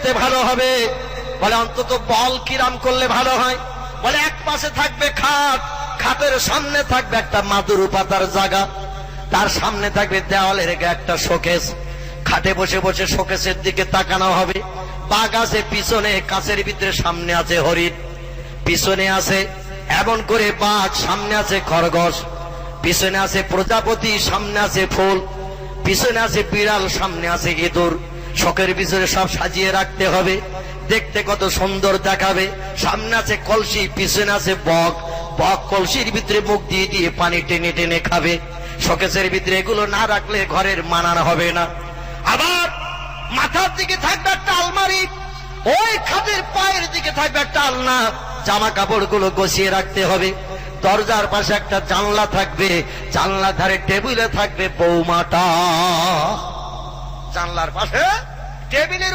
দেখতে ভালো হবে। বলে অন্তত বল কিরাম করলে ভালো হয়। বলে এক পাশে থাকবে খাট, খাটের সামনে থাকবে একটা মাদুর পাতার জায়গা, তার সামনে থাকবে দেওয়ালের একটা শোকেস। খাটে বসে বসে শোকেসের দিকে তাকানো হবে। বাঘ আছে পিছনে, কাছের ভিতরে সামনে আছে হরিণ, পিছনে আছে এমন করে বাঘ, সামনে আছে খরগোশ, পিছনে আছে প্রজাপতি, সামনে আছে ফুল, পিছনে আছে বিড়াল, সামনে আছে ইঁদুর। শোকের পিছনে সব সাজিয়ে রাখতে হবে, দেখতে কত সুন্দর দেখাবে। সামনে আছে কলসি, পিছনে আছে বক, বক কলসির ভিতরে মুখ দিয়ে দিয়ে পানি টেনে টেনে খাবে। শোকেসের ভিতরে এগুলো না রাখলে ঘরের মানানো হবে না। আবার মাথার দিকে থাকবে একটা আলমারি, ওই খাটের পায়ের দিকে থাকবে একটা আলনা, জামা কাপড় গুলো গুছিয়ে রাখতে হবে। দরজার পাশে একটা জানলা থাকবে, জানলা ধারে টেবিলে থাকবে বৌমাটা, জানলার পাশে টেবিলের